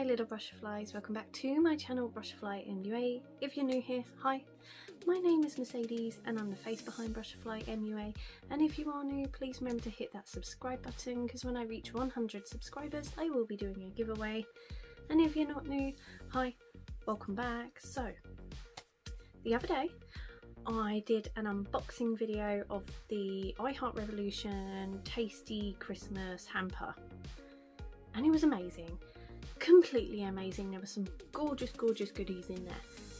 little butterflies, welcome back to my channel Butterfly MUA. If you're new here, hi, my name is Mercedes and I'm the face behind Butterfly MUA, and if you are new, please remember to hit that subscribe button because when I reach 100 subscribers I will be doing a giveaway. And if you're not new, hi, welcome back. So the other day I did an unboxing video of the Revolution Tasty Christmas Hamper and it was amazing. Completely amazing. There were some gorgeous goodies in there,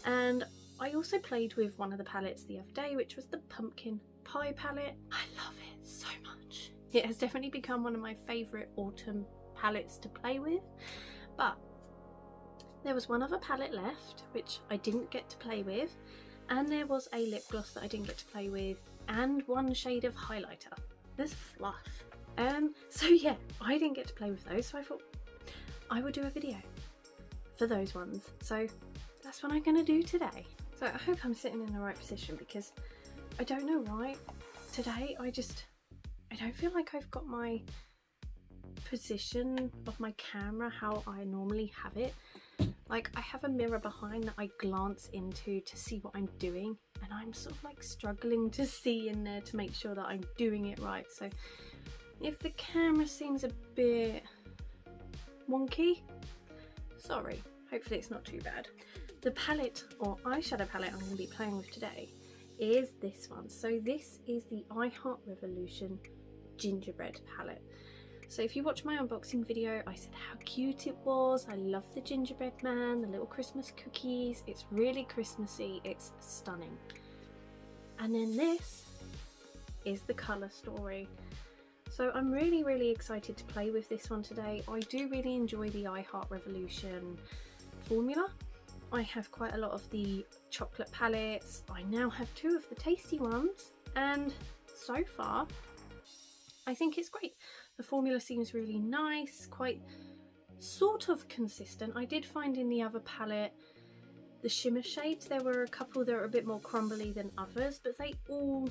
and I also played with one of the palettes the other day, which was the pumpkin pie palette. I love it so much. It has definitely become one of my favourite autumn palettes to play with, but there was one other palette left which I didn't get to play with, and there was a lip gloss that I didn't get to play with, and one shade of highlighter. There's fluff. So yeah, I didn't get to play with those, so I thought I would do a video for those ones. So that's what I'm going to do today. So I hope I'm sitting in the right position because I don't know why today I don't feel like I've got my position of my camera how I normally have it. Like, I have a mirror behind that I glance into to see what I'm doing, and I'm sort of like struggling to see in there to make sure that I'm doing it right. So if the camera seems a bit wonky, sorry, hopefully it's not too bad. The palette or eyeshadow palette I'm going to be playing with today is this one. So this is the Revolution Gingerbread Palette. So if you watch my unboxing video, I said how cute it was. I love the gingerbread man, the little Christmas cookies. It's really Christmassy, it's stunning. And then this is the colour story. So I'm really excited to play with this one today. I do really enjoy the Revolution formula. I have quite a lot of the chocolate palettes. I now have two of the tasty ones, and so far I think it's great. The formula seems really nice, quite sort of consistent. I did find in the other palette, the shimmer shades, there were a couple that are a bit more crumbly than others, but they all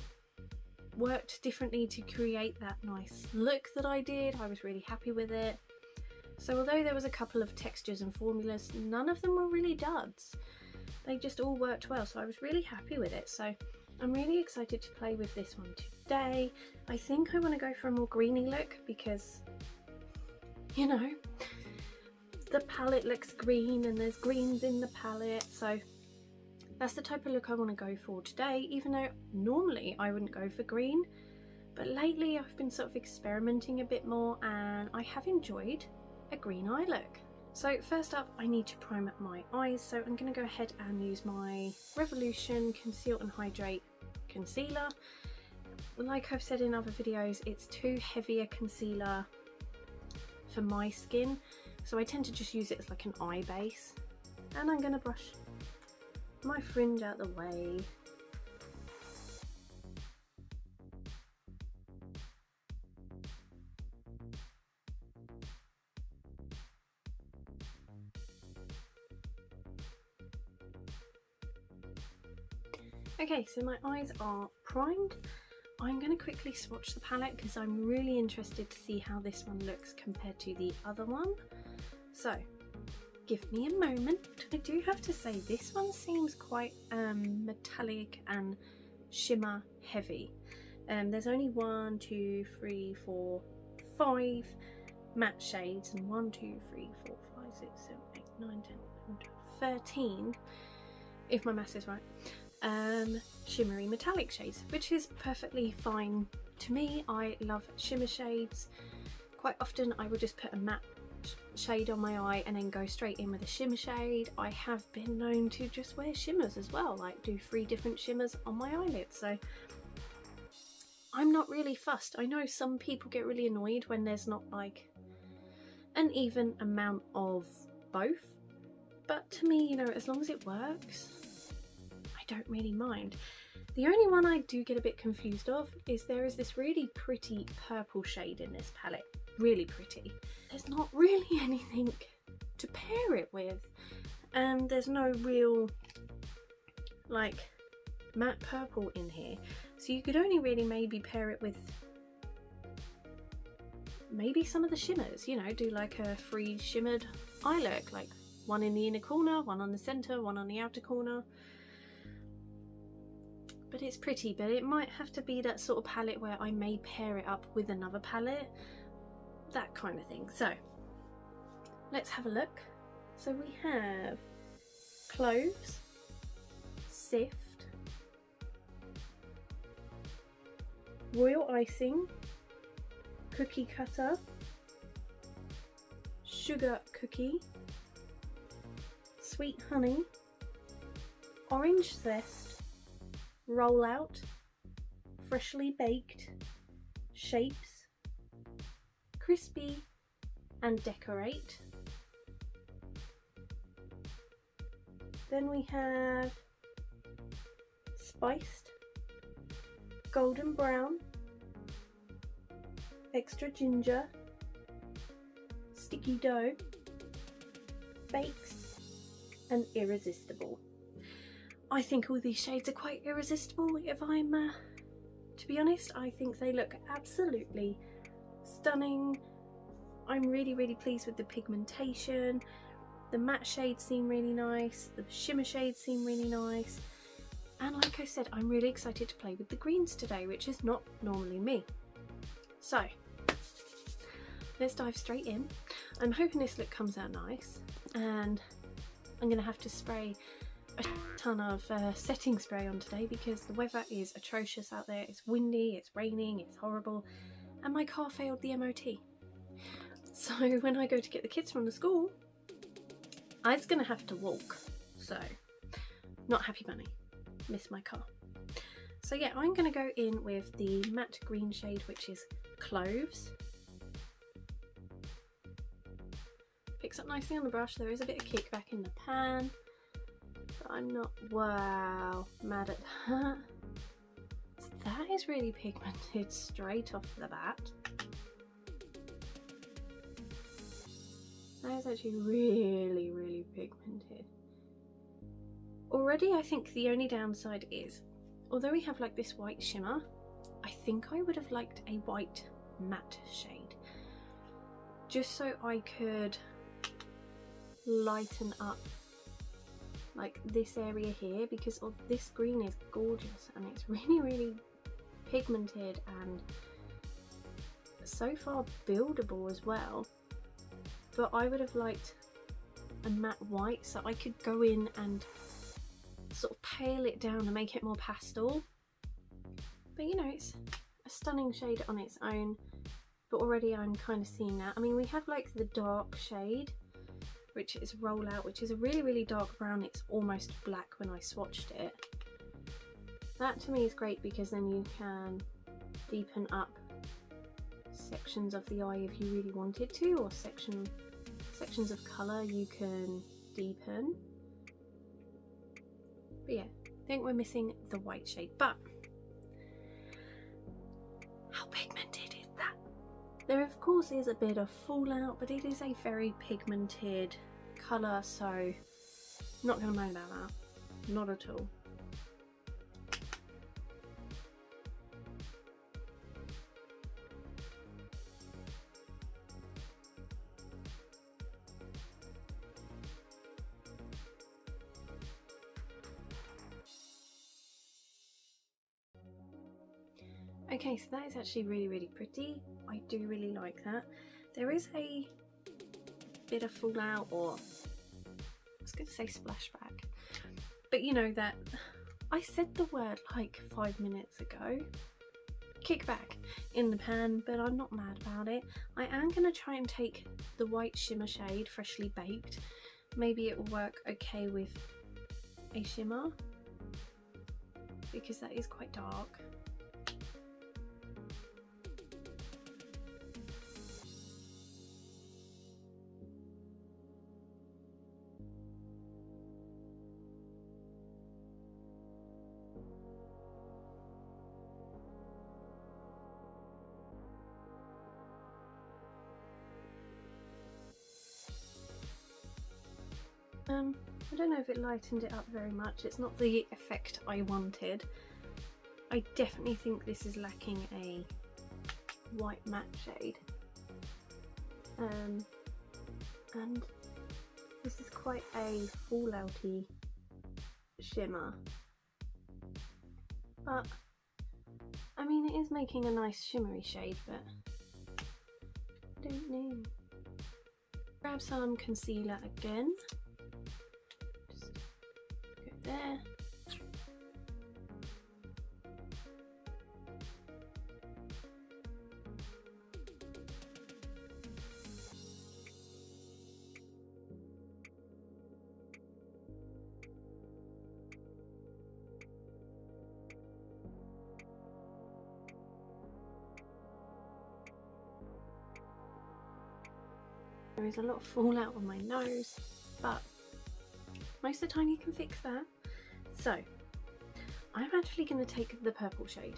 worked differently to create that nice look that I did. I was really happy with it. So although there was a couple of textures and formulas, none of them were really duds. They just all worked well, so I was really happy with it. So I'm really excited to play with this one today. I think I want to go for a more greeny look because, you know, the palette looks green and there's greens in the palette, so that's the type of look I want to go for today, even though normally I wouldn't go for green. But lately I've been sort of experimenting a bit more and I have enjoyed a green eye look. So first up, I need to prime up my eyes, so I'm going to go ahead and use my Revolution Conceal and Hydrate Concealer. Like I've said in other videos, it's too heavy a concealer for my skin, so I tend to just use it as like an eye base. And I'm going to brush my fringe out the way. Okay, so my eyes are primed. I'm going to quickly swatch the palette because I'm really interested to see how this one looks compared to the other one. So give me a moment. I do have to say this one seems quite metallic and shimmer heavy. There's only 1, 2, 3, 4, 5 matte shades, and 1, 2, 3, 4, 5, 6, 7, 8, 9, 10, 11, 12, 13, if my maths is right, shimmery metallic shades, which is perfectly fine to me. I love shimmer shades. Quite often I would just put a matte shade on my eye and then go straight in with a shimmer shade. I have been known to just wear shimmers as well, like do 3 different shimmers on my eyelids, so I'm not really fussed. I know some people get really annoyed when there's not like an even amount of both, but to me, you know, as long as it works, I don't really mind. The only one I do get a bit confused of is there is this really pretty purple shade in this palette. Really pretty. There's not really anything to pair it with, and there's no real like matte purple in here, so you could only really maybe pair it with maybe some of the shimmers, you know, do like a free shimmered eye look, like one in the inner corner, one on the centre, one on the outer corner. But it's pretty, but it might have to be that sort of palette where I may pair it up with another palette, that kind of thing. So let's have a look. So we have cloves, sift, royal icing, cookie cutter, sugar cookie, sweet honey, orange zest, roll out, freshly baked, shapes, crispy, and decorate. Then we have spiced, golden brown, extra ginger, sticky dough, bakes, and irresistible. I think all these shades are quite irresistible, if I'm to be honest. I think they look absolutely stunning. I'm really pleased with the pigmentation. The matte shades seem really nice, the shimmer shades seem really nice, and like I said, I'm really excited to play with the greens today, which is not normally me. So let's dive straight in. I'm hoping this look comes out nice, and I'm gonna have to spray a ton of setting spray on today because the weather is atrocious out there. It's windy, it's raining, it's horrible, and my car failed the MOT. So when I go to get the kids from the school, I was gonna have to walk. So not happy bunny, miss my car. So yeah, I'm gonna go in with the matte green shade, which is cloves. Picks up nicely on the brush. There is a bit of kickback in the pan, but I'm not wow mad at that. So that is really pigmented straight off the bat. That is actually really pigmented. Already I think the only downside is, although we have like this white shimmer, I think I would have liked a white matte shade, just so I could lighten up like this area here, because this green is gorgeous and it's really pigmented and so far buildable as well. But I would have liked a matte white so I could go in and sort of pale it down and make it more pastel. But you know, it's a stunning shade on its own, but already I'm kind of seeing that. I mean, we have like the dark shade, which is Roll Out, which is a really dark brown. It's almost black when I swatched it. That to me is great because then you can deepen up sections of the eye if you really wanted to, or sections of colour you can deepen. But yeah, I think we're missing the white shade. But how pigmented is that? There of course is a bit of fallout, but it is a very pigmented colour, so not going to moan about that, not at all. Okay, so that is actually really pretty. I do really like that. There is a bit of fallout, or I was going to say splashback, but you know that I said the word like 5 minutes ago. Kickback in the pan, but I'm not mad about it. I am going to try and take the white shimmer shade, Freshly Baked. Maybe it will work okay with a shimmer because that is quite dark. I don't know if it lightened it up very much. It's not the effect I wanted. I definitely think this is lacking a white matte shade. And quite a fallouty shimmer, but I mean it is making a nice shimmery shade, but I don't know. Grab some concealer again, just go there. There is a lot of fallout on my nose, but most of the time you can fix that. So I'm actually going to take the purple shade,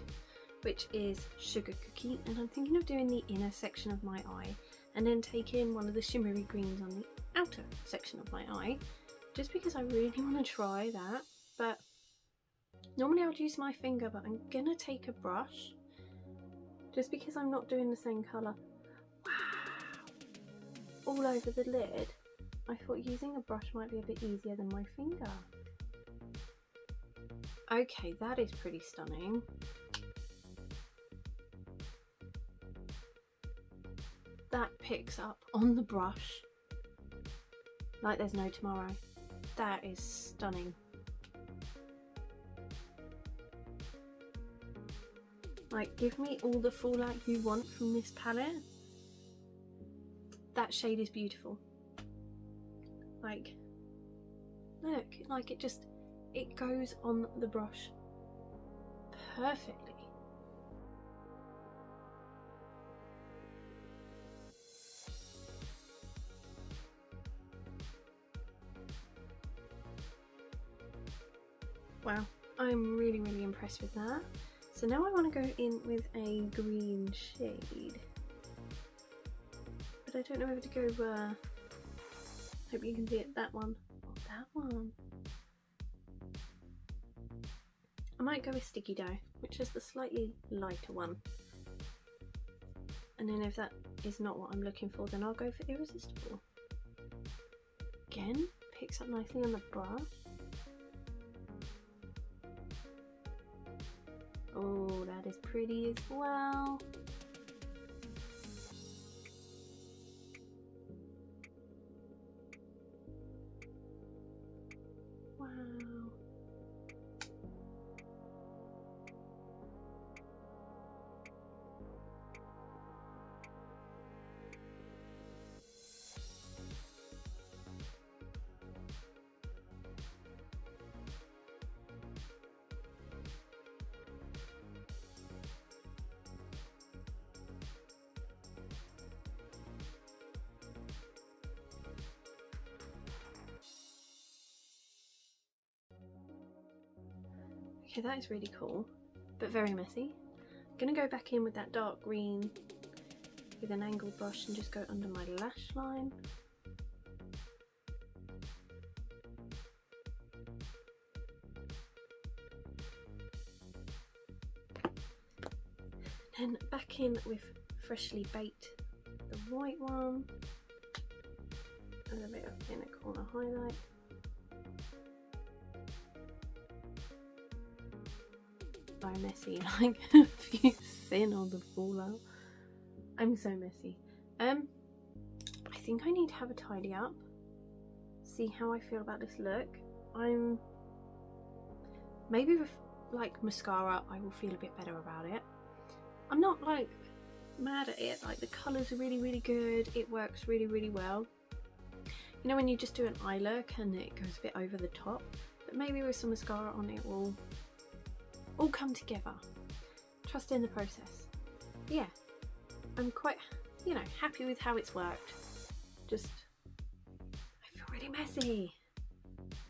which is Sugar Cookie, and I'm thinking of doing the inner section of my eye and then taking one of the shimmery greens on the outer section of my eye, just because I really want to try that. But normally I would use my finger, but I'm going to take a brush just because I'm not doing the same colour. All over the lid. I thought using a brush might be a bit easier than my finger. Okay, that is pretty stunning. That picks up on the brush like there's no tomorrow. That is stunning. Like, give me all the fallout you want from this palette. That shade is beautiful. Like, look, like it goes on the brush perfectly. Wow, I'm really impressed with that. So now I want to go in with a green shade. But I don't know whether to go, hope you can see it, that one or that one. I might go with Sticky Dough, which is the slightly lighter one. And then if that is not what I'm looking for, then I'll go for Irresistible. Again, picks up nicely on the brush. Oh, that is pretty as well. Wow. Okay, that is really cool, but very messy. I'm gonna go back in with that dark green with an angled brush and just go under my lash line. Then back in with Freshly Baked, the white one, and a bit of inner corner highlight. So messy, like if you've seen all the fallout. I'm so messy. I think I need to have a tidy up, see how I feel about this look. I'm maybe with like mascara I will feel a bit better about it. I'm not like mad at it, like the colours are really good, it works really well. You know when you just do an eye look and it goes a bit over the top, but maybe with some mascara on it will all come together. Trust in the process. But yeah, I'm quite, you know, happy with how it's worked. Just, I feel really messy.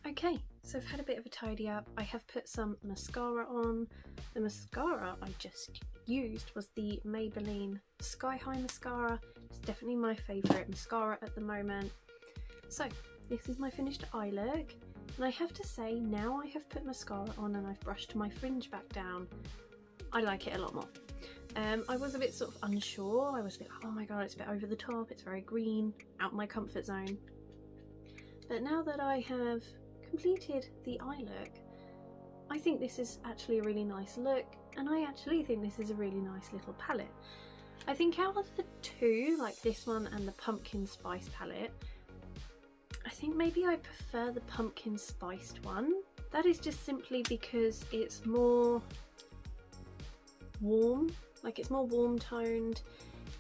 Okay, so I've had a bit of a tidy up. I have put some mascara on. The mascara I just used was the Maybelline Sky High Mascara. It's definitely my favourite mascara at the moment. So this is my finished eye look. And I have to say, now I have put mascara on and I've brushed my fringe back down, I like it a lot more. I was a bit sort of unsure. I was a bit like, oh my god, it's a bit over the top, it's very green, out my comfort zone. But now that I have completed the eye look, I think this is actually a really nice look, and I actually think this is a really nice little palette. I think out of the two, like this one and the pumpkin spice palette, I think maybe I prefer the pumpkin spiced one. That is just simply because it's more warm, like it's more warm toned.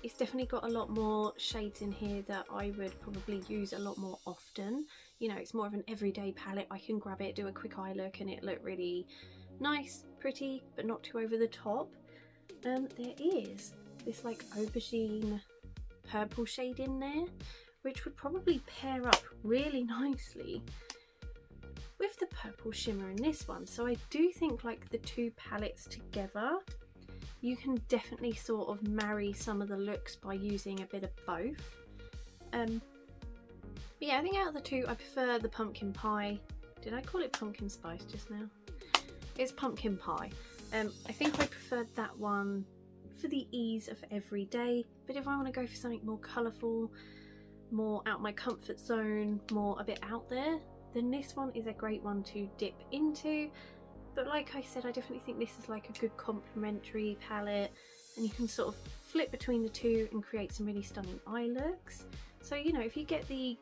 It's definitely got a lot more shades in here that I would probably use a lot more often. You know, it's more of an everyday palette. I can grab it, do a quick eye look, and it look really nice, pretty, but not too over the top. There is this like aubergine purple shade in there, which would probably pair up really nicely with the purple shimmer in this one. So I do think like the two palettes together, you can definitely sort of marry some of the looks by using a bit of both. But yeah, I think out of the two I prefer the pumpkin pie. Did I call it pumpkin spice just now? It's pumpkin pie. I think I preferred that one for the ease of every day, but if I want to go for something more colourful, more out my comfort zone, more a bit out there, then this one is a great one to dip into. But like I said, I definitely think this is like a good complementary palette, and you can sort of flip between the two and create some really stunning eye looks. So, you know, if you get the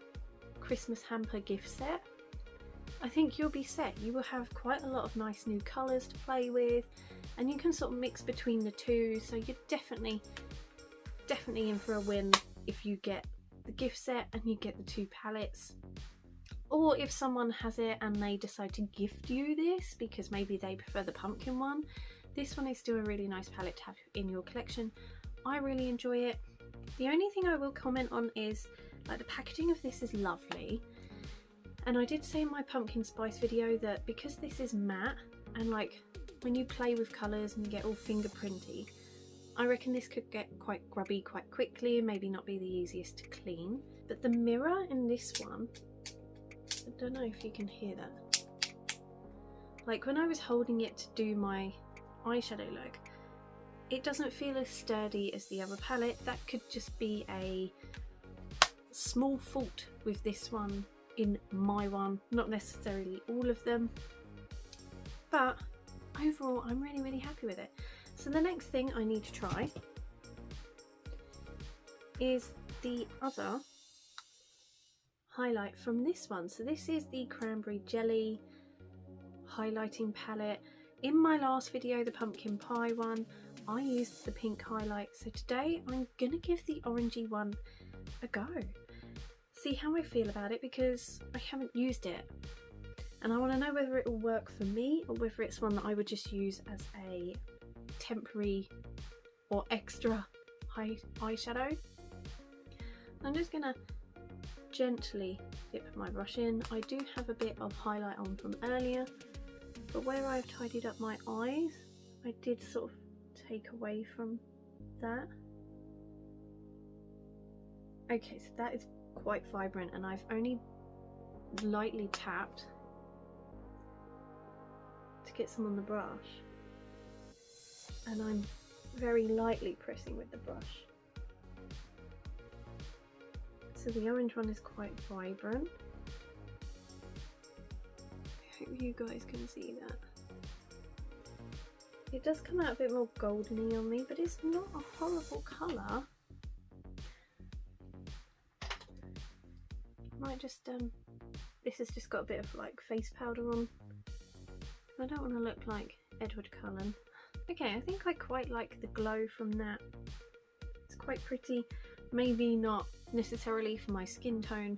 Christmas hamper gift set, I think you'll be set. You will have quite a lot of nice new colours to play with, and you can sort of mix between the two, so you're definitely in for a win if you get the gift set and you get the two palettes. Or if someone has it and they decide to gift you this because maybe they prefer the pumpkin one, this one is still a really nice palette to have in your collection. I really enjoy it. The only thing I will comment on is like the packaging of this is lovely, and I did say in my pumpkin spice video that because this is matte and like when you play with colours and you get all fingerprinty, I reckon this could get quite grubby quite quickly and maybe not be the easiest to clean. But the mirror in this one, I don't know if you can hear that. Like when I was holding it to do my eyeshadow look, it doesn't feel as sturdy as the other palette. That could just be a small fault with this one in my one, not necessarily all of them. But overall, I'm really happy with it. So the next thing I need to try is the other highlight from this one. So this is the cranberry jelly highlighting palette. In my last video, the pumpkin pie one, I used the pink highlight. So today I'm gonna give the orangey one a go. See how I feel about it, because I haven't used it. And I want to know whether it will work for me or whether it's one that I would just use as a temporary or extra eyeshadow. I'm just gonna gently dip my brush in. I do have a bit of highlight on from earlier, but where I've tidied up my eyes, I did sort of take away from that. Okay, so that is quite vibrant, and I've only lightly tapped to get some on the brush, and I'm very lightly pressing with the brush. So the orange one is quite vibrant. I hope you guys can see that. It does come out a bit more goldeny on me, but it's not a horrible colour. Might just this has just got a bit of like face powder on. I don't want to look like Edward Cullen. Okay, I think I quite like the glow from that. It's quite pretty. Maybe not necessarily for my skin tone,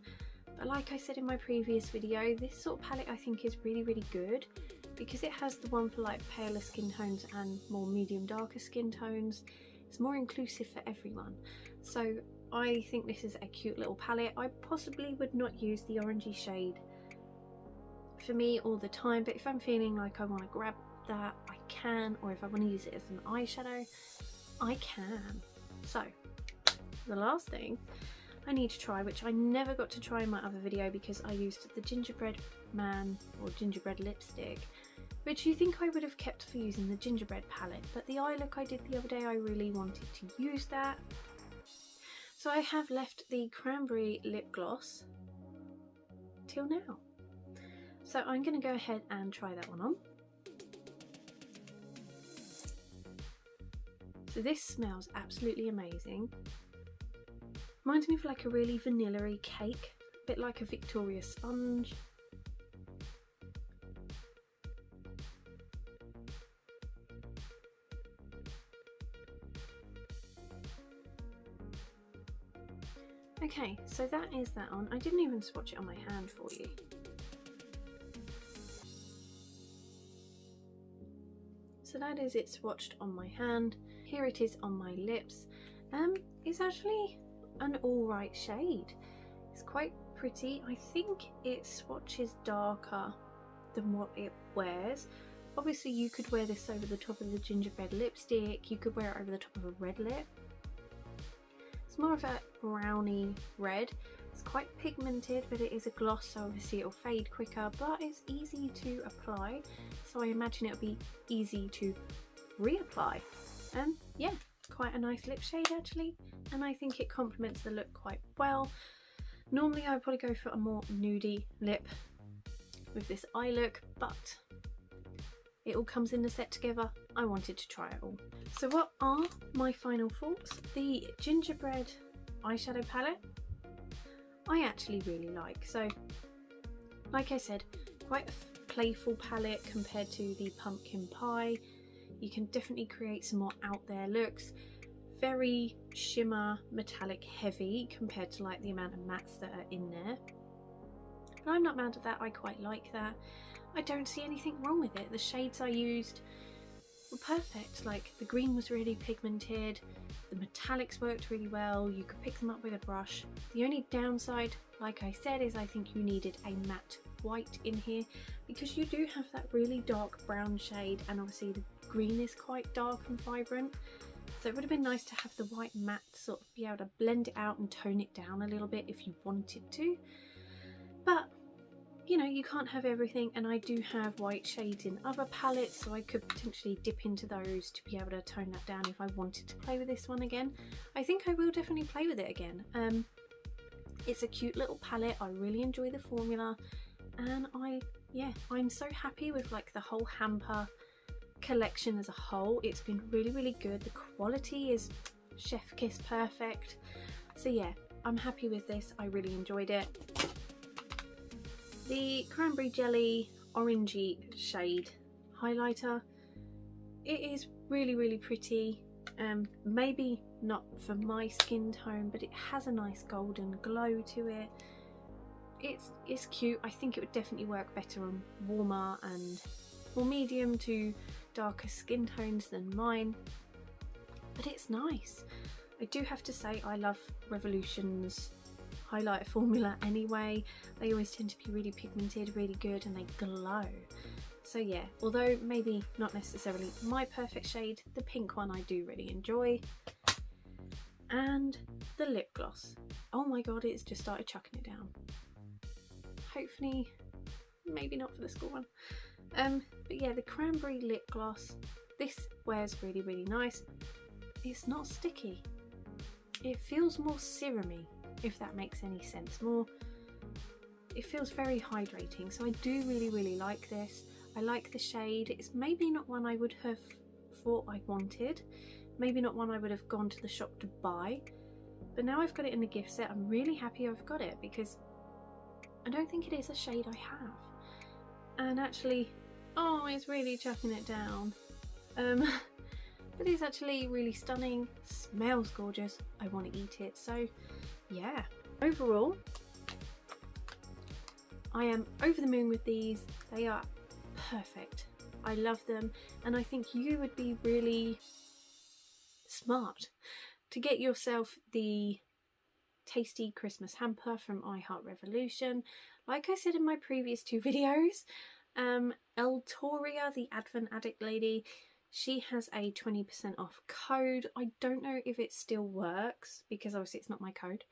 but like I said in my previous video, this sort of palette I think is really good because it has the one for like paler skin tones and more medium darker skin tones. It's more inclusive for everyone. So I think this is a cute little palette. I possibly would not use the orangey shade for me all the time, but if I'm feeling like I want to grab that, I can, or if I want to use it as an eyeshadow, I can. So the last thing I need to try, which I never got to try in my other video because I used the gingerbread man or gingerbread lipstick, which you think I would have kept for using the gingerbread palette, but the eye look I did the other day, I really wanted to use that. So I have left the cranberry lip gloss till now. So I'm going to go ahead and try that one on. So this smells absolutely amazing. Reminds me of like a really vanilla-y cake, a bit like a Victoria sponge. Okay, so that is that on. I didn't even swatch it on my hand for you. So that is it swatched on my hand. Here it is on my lips. It's actually an alright shade. It's quite pretty. I think it swatches darker than what it wears. Obviously you could wear this over the top of the gingerbread lipstick, you could wear it over the top of a red lip. It's more of a browny red. It's quite pigmented, but it is a gloss, so obviously it'll fade quicker, but it's easy to apply, so I imagine it'll be easy to reapply. Yeah, quite a nice lip shade actually, and I think it complements the look quite well. Normally I would probably go for a more nudie lip with this eye look, but it all comes in the set together. I wanted to try it all. So what are my final thoughts? The gingerbread eyeshadow palette I actually really like. So like I said, quite a playful palette compared to the pumpkin pie. You can definitely create some more out there looks. Very shimmer metallic heavy compared to like the amount of mattes that are in there. But I'm not mad at that, I quite like that. I don't see anything wrong with it. The shades I used were perfect. Like the green was really pigmented, the metallics worked really well, you could pick them up with a brush. The only downside, like I said, is I think you needed a matte white in here because you do have that really dark brown shade, and obviously the green is quite dark and vibrant. So it would have been nice to have the white matte sort of be able to blend it out and tone it down a little bit if you wanted to. But you know, you can't have everything, and I do have white shades in other palettes, so I could potentially dip into those to be able to tone that down if I wanted to play with this one again. I think I will definitely play with it again. It's a cute little palette, I really enjoy the formula, and I'm so happy with like the whole Hamper collection as a whole. It's been really good. The quality is chef kiss perfect. So yeah, I'm happy with this. I really enjoyed it. The cranberry jelly orangey shade highlighter, it is really pretty. Maybe not for my skin tone, but it has a nice golden glow to it. It's cute. I think it would definitely work better on warmer and more medium to darker skin tones than mine, but it's nice. I do have to say I love Revolution's highlighter formula anyway. They always tend to be really pigmented, really good, and they glow. So yeah, although maybe not necessarily my perfect shade, the pink one I do really enjoy. And the lip gloss, oh my god, it's just started chucking it down. Hopefully maybe not for the school one. But yeah, the cranberry lip gloss, this wears really nice. It's not sticky, it feels more serumy, if that makes any sense. It feels very hydrating, so I do really like this. I like the shade. It's maybe not one I would have thought I wanted, maybe not one I would have gone to the shop to buy, but now I've got it in the gift set, I'm really happy I've got it because I don't think it is a shade I have. And actually, oh, it's really chucking it down. But it's actually really stunning, smells gorgeous, I want to eat it. So yeah, overall I am over the moon with these. They are perfect, I love them, and I think you would be really smart to get yourself the tasty Christmas hamper from Revolution. Like I said in my previous two videos, Eltoria, the Advent Addict lady, she has a 20% off code. I don't know if it still works because obviously it's not my code.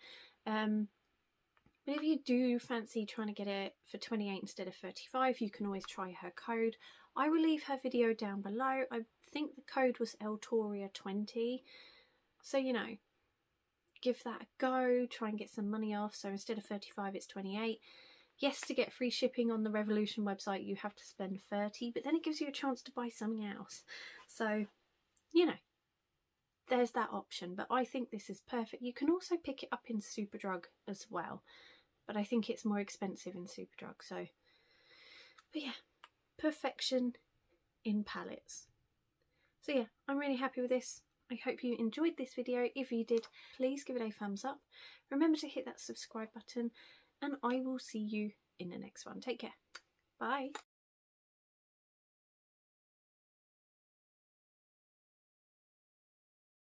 But if you do fancy trying to get it for 28 instead of 35, you can always try her code. I will leave her video down below. I think the code was Eltoria20. So, you know, give that a go, try and get some money off. So instead of 35, it's 28. Yes, to get free shipping on the Revolution website you have to spend £30, but then it gives you a chance to buy something else. So, you know, there's that option, but I think this is perfect. You can also pick it up in Superdrug as well, but I think it's more expensive in Superdrug. So, but yeah, perfection in palettes. So yeah, I'm really happy with this. I hope you enjoyed this video. If you did, please give it a thumbs up. Remember to hit that subscribe button, and I will see you in the next one. Take care. Bye.